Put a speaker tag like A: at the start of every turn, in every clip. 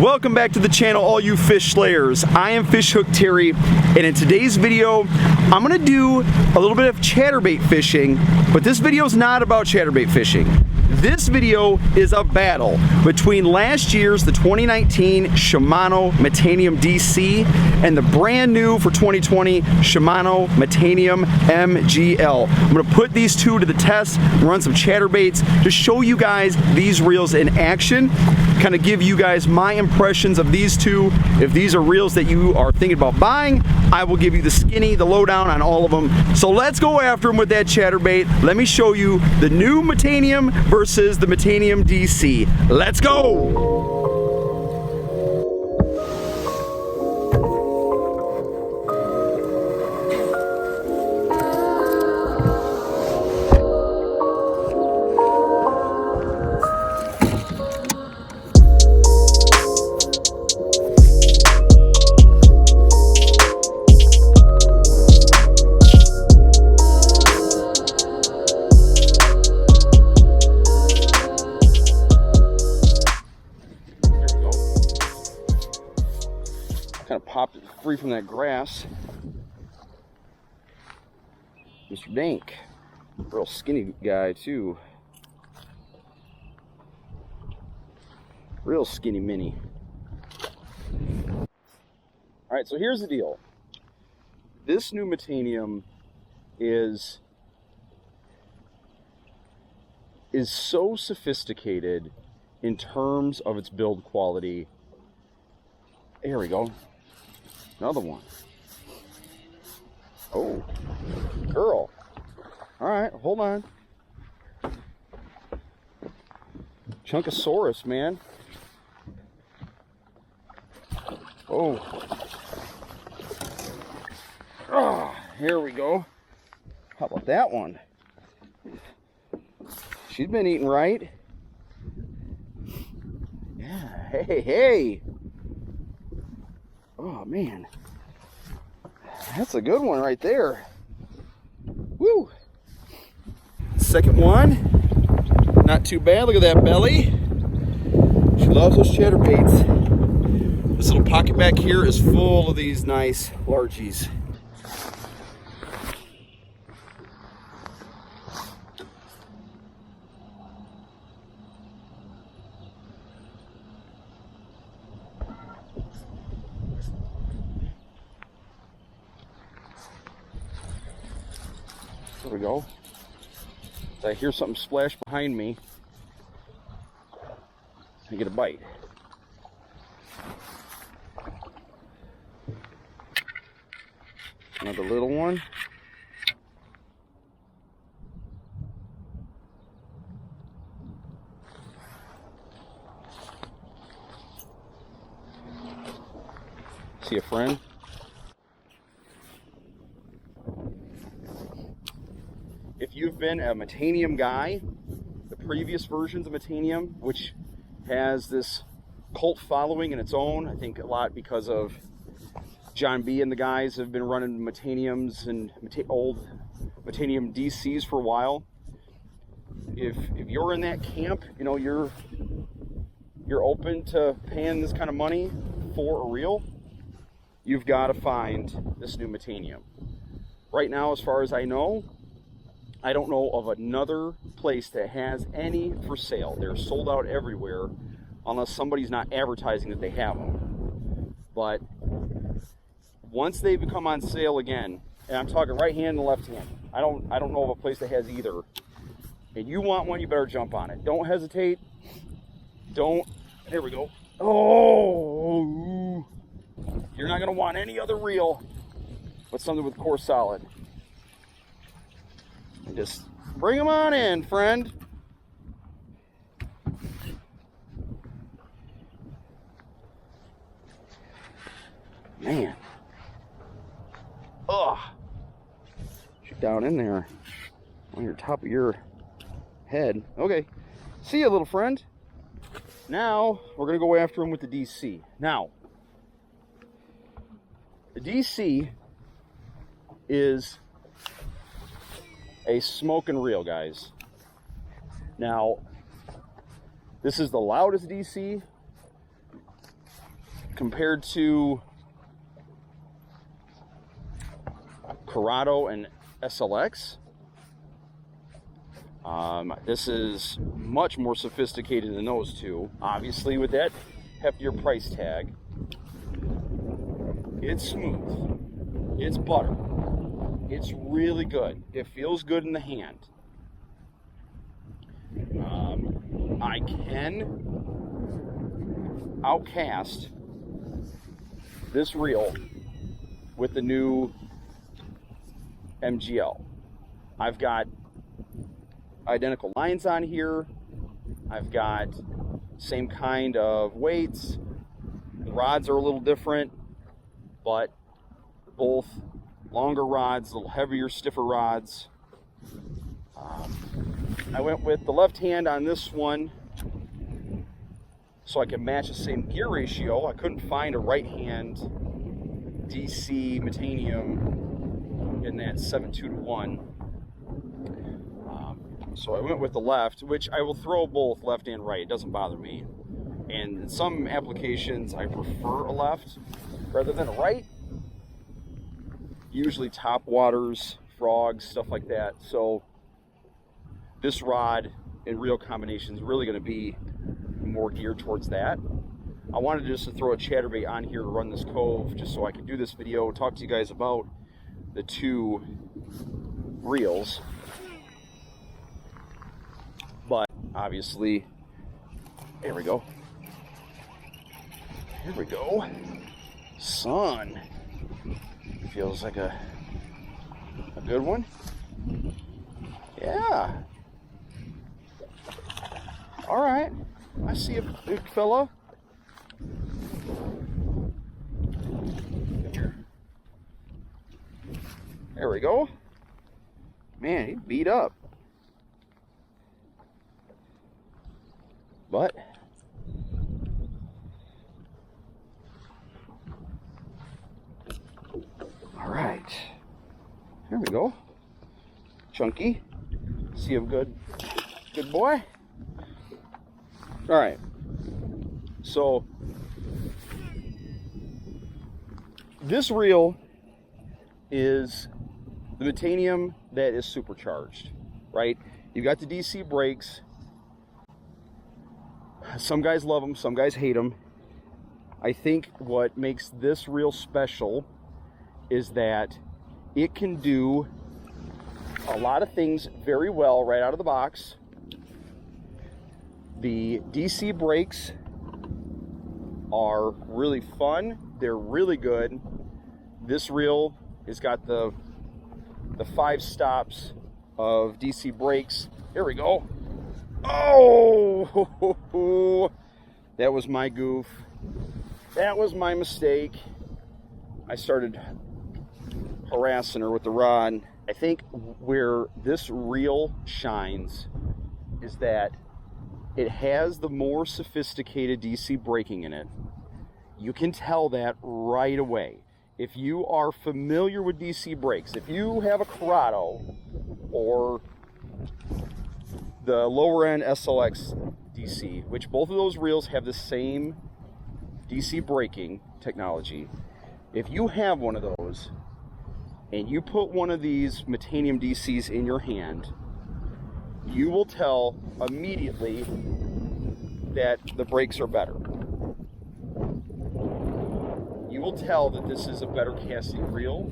A: Welcome back to the channel, all you fish slayers. I am Fishhook Terry, and in today's video, I'm gonna do a little bit of chatterbait fishing, but this video is not about chatterbait fishing. This video is a battle between last year's, the 2019 Shimano Metanium DC, and the brand new for 2020 Shimano Metanium MGL. I'm gonna put these two to the test, run some chatterbaits to show you guys these reels in action, kind of give you guys my impressions of these two. If these are reels that you are thinking about buying, I will give you the skinny, the lowdown on all of them. So let's go after them with that chatterbait. Let me show you the new Metanium versus the Metanium DC. Let's go! Kind of popped it free from that grass. Mr. Dank, real skinny guy too. Real skinny mini. All right, so here's the deal. This new Metanium is so sophisticated in terms of its build quality. Here we go. Another one. Oh, girl. All right, hold on. Chunkosaurus, man. Oh. Ah, here we go. How about that one? She's been eating right. Yeah, hey. Oh man, that's a good one right there. Woo! Second one, not too bad. Look at that belly. She loves those chatterbaits. This little pocket back here is full of these nice largies. There we go. So I hear something splash behind me. I get a bite. Another little one. See a friend? If you've been a Metanium guy, the previous versions of Metanium, which has this cult following in its own, I think a lot because of John B and the guys have been running Metaniums and old Metanium DCs for a while. If you're in that camp, you know, you're open to paying this kind of money for a reel, you've got to find this new Metanium. Right now, as far as I know, I don't know of another place that has any for sale. They're sold out everywhere unless somebody's not advertising that they have them. But once they become on sale again, and I'm talking right hand and left hand, I don't know of a place that has either. And you want one, you better jump on it. Don't hesitate. Here we go. Oh, you're not gonna want any other reel but something with core solid. And just bring them on in, friend. Man. Ugh. She's down in there on your top of your head. Okay. See ya, little friend. Now, we're going to go after him with the DC. Now, the DC is a smoking reel, guys. Now, this is the loudest DC compared to CURADO and SLX, this is much more sophisticated than those two. Obviously, with that heftier price tag, it's smooth, it's butter, it's really good. It feels good in the hand. I can outcast this reel with the new MGL. I've got identical lines on here. I've got same kind of weights. The rods are a little different, but both longer rods, a little heavier, stiffer rods. I went with the left hand on this one so I could match the same gear ratio. I couldn't find a right hand DC Metanium in that 7:2:1. So I went with the left, which I will throw both left and right. It doesn't bother me. And in some applications, I prefer a left rather than a right. Usually top waters, frogs, stuff like that. So this rod in reel combination is really going to be more geared towards that. I wanted just to throw a chatterbait on here to run this cove just so I could do this video, talk to you guys about the two reels. But obviously, there we go. Here we go. Sun. Feels like a good one. Yeah. All right. I see a big fella. There we go. Man, he beat up. But all right. Here we go. Chunky. See him good boy. All right. So this reel is the Metanium that is supercharged, right? You've got the DC brakes. Some guys love them, some guys hate them. I think what makes this reel special is that it can do a lot of things very well right out of the box. The DC brakes are really fun. They're really good. This reel has got the 5 stops of DC brakes. Here we go. Oh, that was my goof. That was my mistake. I started harassing her with the rod. I think where this reel shines is that it has the more sophisticated DC braking in it. You can tell that right away. If you are familiar with DC brakes, if you have a CURADO or the lower end SLX DC, which both of those reels have the same DC braking technology, if you have one of those and you put one of these Metanium DCs in your hand, you will tell immediately that the brakes are better. You will tell that this is a better casting reel.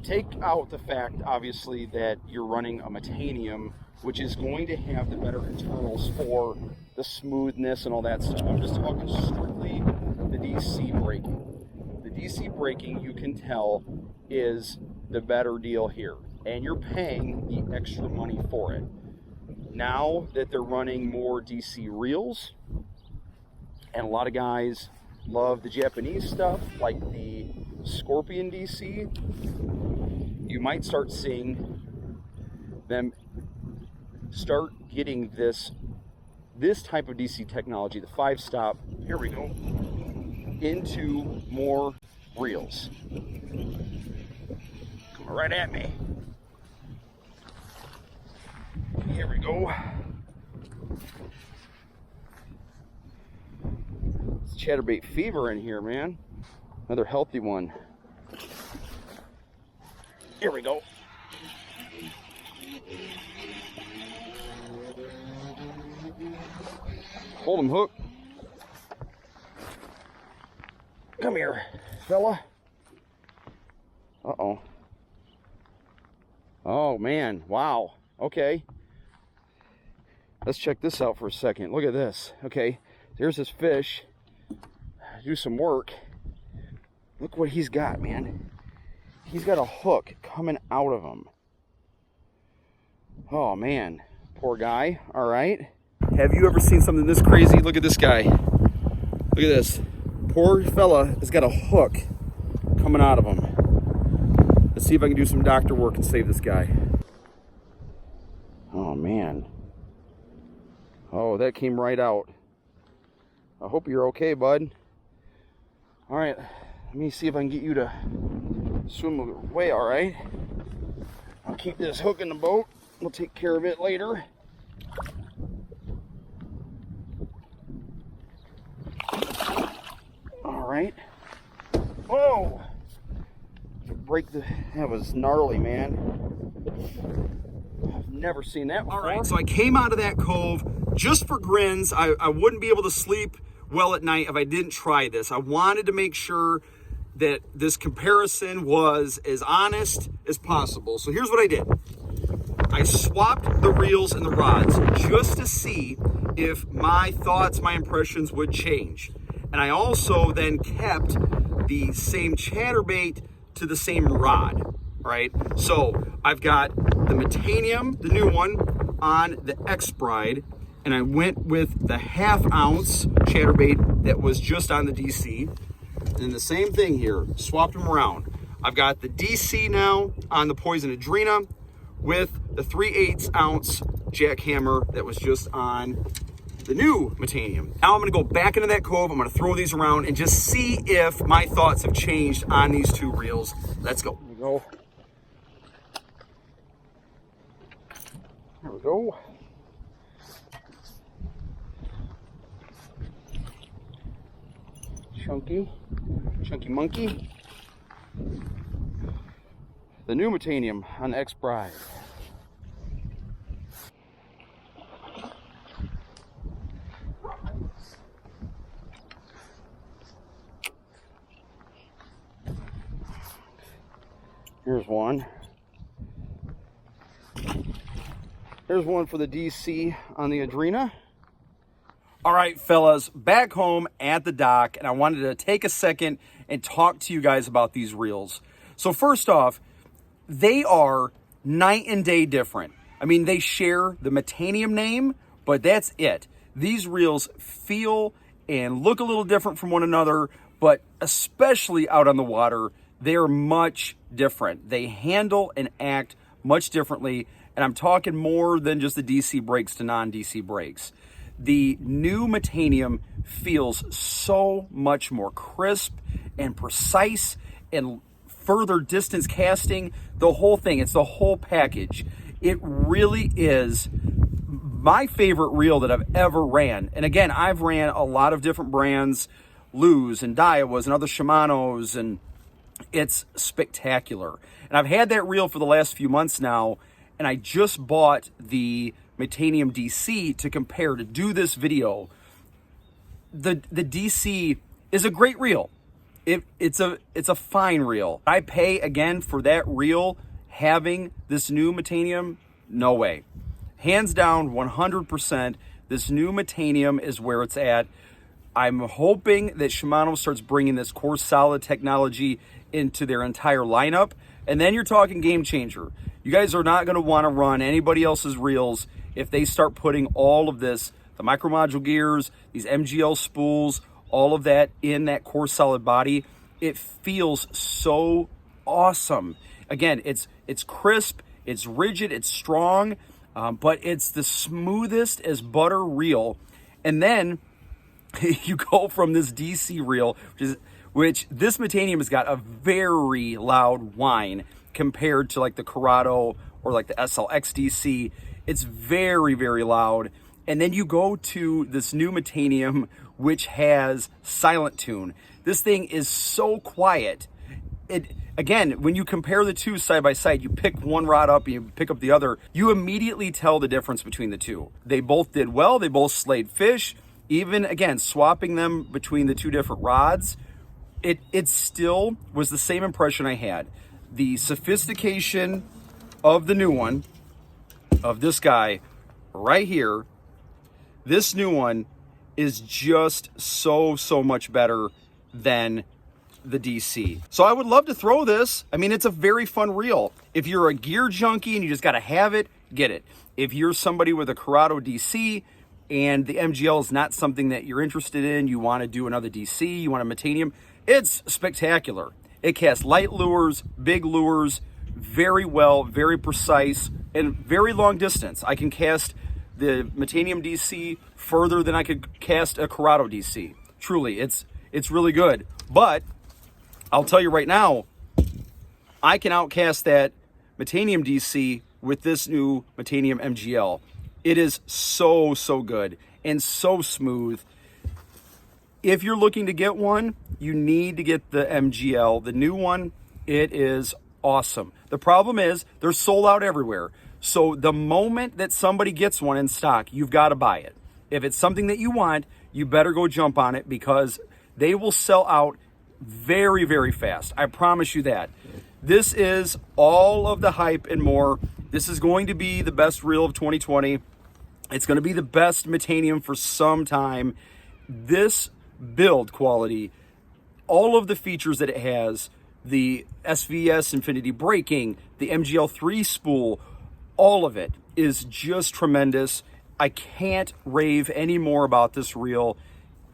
A: Take out the fact, obviously, that you're running a Metanium, which is going to have the better internals for the smoothness and all that stuff. I'm just talking strictly the DC braking. The DC braking, you can tell, is the better deal here. And you're paying the extra money for it. Now that they're running more DC reels, and a lot of guys love the Japanese stuff, like the Scorpion DC, you might start seeing them start getting this type of DC technology, the 5-stop, here we go, into more reels. Coming right at me. Here we go. chatterbait fever in here, man. Another healthy one. Here we go. Hold him, Hook. Come here, fella. Uh-oh. Oh, man. Wow. Okay. Let's check this out for a second. Look at this. Okay. There's this fish. Do some work. Look what he's got, man. He's got a hook coming out of him. Oh, man. Poor guy. All right. Have you ever seen something this crazy? Look at this guy. Look at this. Poor fella has got a hook coming out of him. Let's see if I can do some doctor work and save this guy. Oh, man. Oh, that came right out. I hope you're okay, bud. All right, let me see if I can get you to swim away, all right? I'll keep this hook in the boat. We'll take care of it later. All right. Whoa! Break the, that was gnarly, man. I've never seen that before. All right, so I came out of that cove just for grins. I wouldn't be able to sleep well at night if I didn't try this. I wanted to make sure that this comparison was as honest as possible. So here's what I did. I swapped the reels and the rods just to see if my thoughts, my impressions would change. And I also then kept the same chatterbait to the same rod, right? So I've got the Metanium, the new one, on the X-Bride, and I went with the 1/2 ounce chatterbait that was just on the DC. And the same thing here, swapped them around. I've got the DC now on the Poison Adrena with the 3/8 ounce jackhammer that was just on the new Metanium. Now I'm gonna go back into that cove. I'm gonna throw these around and just see if my thoughts have changed on these two reels. Let's go. Here we go. There we go. Chunky monkey. The new Metanium on the X-Bride. Here's one. There's one for the DC on the Adrena. All right, fellas, back home at the dock, and I wanted to take a second and talk to you guys about these reels. So first off, they are night and day different. I mean, they share the Metanium name, but that's it. These reels feel and look a little different from one another, but especially out on the water, they are much different. They handle and act much differently, and I'm talking more than just the DC brakes to non-DC brakes. The new Metanium feels so much more crisp and precise and further distance casting, the whole thing. It's the whole package. It really is my favorite reel that I've ever ran. And again, I've ran a lot of different brands, Lew's and Daiwas and other Shimanos, and it's spectacular. And I've had that reel for the last few months now, and I just bought the Metanium DC to compare, to do this video. The DC is a great reel. It's a fine reel. I pay again for that reel having this new Metanium? No way. Hands down, 100%, this new Metanium is where it's at. I'm hoping that Shimano starts bringing this core solid technology into their entire lineup, and then you're talking game changer. You guys are not going to want to run anybody else's reels if they start putting all of this, the micro module gears, these MGL spools, all of that in that core solid body. It feels so awesome. Again, it's crisp, it's rigid, it's strong, but it's the smoothest as butter reel. And then you go from this DC reel, which this Metanium has got a very loud whine compared to like the CURADO or like the SLX DC. It's very, very loud. And then you go to this new Metanium, which has silent tune. This thing is so quiet. Again, when you compare the two side by side, you pick one rod up and you pick up the other, you immediately tell the difference between the two. They both did well. They both slayed fish. Even, again, swapping them between the two different rods, it still was the same impression I had. The sophistication of the new one, of this guy right here, this new one is just so much better than the DC. So I would love to throw this. I mean, it's a very fun reel. If you're a gear junkie and you just got to have it, get it. If you're somebody with a CURADO DC and the MGL is not something that you're interested in, you want to do another DC, you want a Metanium, it's spectacular. It casts light lures, big lures, very well, very precise, and very long distance. I can cast the Metanium DC further than I could cast a CURADO DC. Truly, it's really good. But I'll tell you right now, I can outcast that Metanium DC with this new Metanium MGL. It is so good and so smooth. If you're looking to get one, you need to get the MGL, the new one. It is awesome. The problem is they're sold out everywhere. So the moment that somebody gets one in stock, you've got to buy it. If it's something that you want, you better go jump on it because they will sell out very fast. I promise you that. This is all of the hype and more. This is going to be the best reel of 2020. It's going to be the best Metanium for some time. This build quality, all of the features that it has, the SVS Infinity braking, the MGL3 spool, all of it is just tremendous. I can't rave any more about this reel.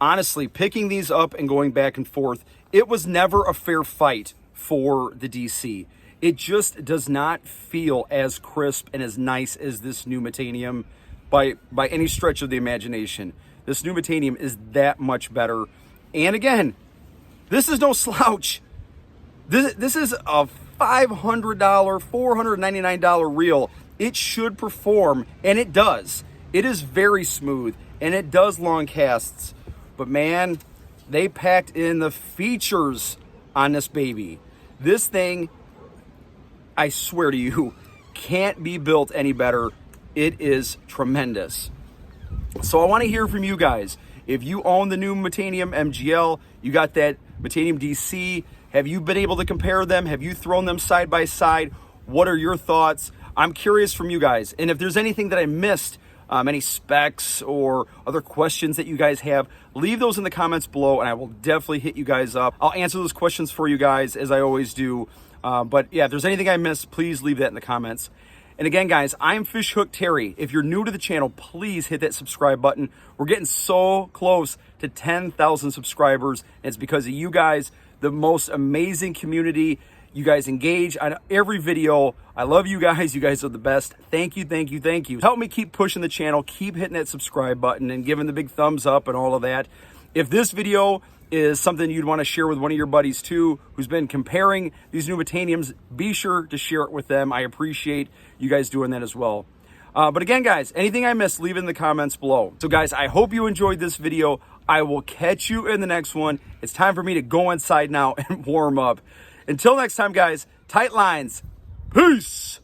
A: Honestly, picking these up and going back and forth, it was never a fair fight for the DC. It just does not feel as crisp and as nice as this new Metanium by any stretch of the imagination. This new Metanium is that much better. And again, this is no slouch. This is a $500, $499 reel. It should perform, and it does. It is very smooth, and it does long casts. But man, they packed in the features on this baby. This thing, I swear to you, can't be built any better. It is tremendous. So I want to hear from you guys. If you own the new Metanium MGL, you got that Metanium DC, have you been able to compare them? Have you thrown them side by side? What are your thoughts? I'm curious from you guys. And if there's anything that I missed, any specs or other questions that you guys have, leave those in the comments below and I will definitely hit you guys up. I'll answer those questions for you guys as I always do. But yeah, if there's anything I missed, please leave that in the comments. And again, guys, I'm Fishhook Terry. If you're new to the channel, please hit that subscribe button. We're getting so close to 10,000 subscribers. And it's because of you guys, the most amazing community. You guys engage on every video. I love you guys. You guys are the best. Thank you. Help me keep pushing the channel. Keep hitting that subscribe button and giving the big thumbs up and all of that. If this video is something you'd want to share with one of your buddies too, who's been comparing these new Metaniums, be sure to share it with them. I appreciate you guys doing that as well. But again, guys, anything I missed, leave it in the comments below. So guys, I hope you enjoyed this video. I will catch you in the next one. It's time for me to go inside now and warm up. Until next time, guys, tight lines. Peace.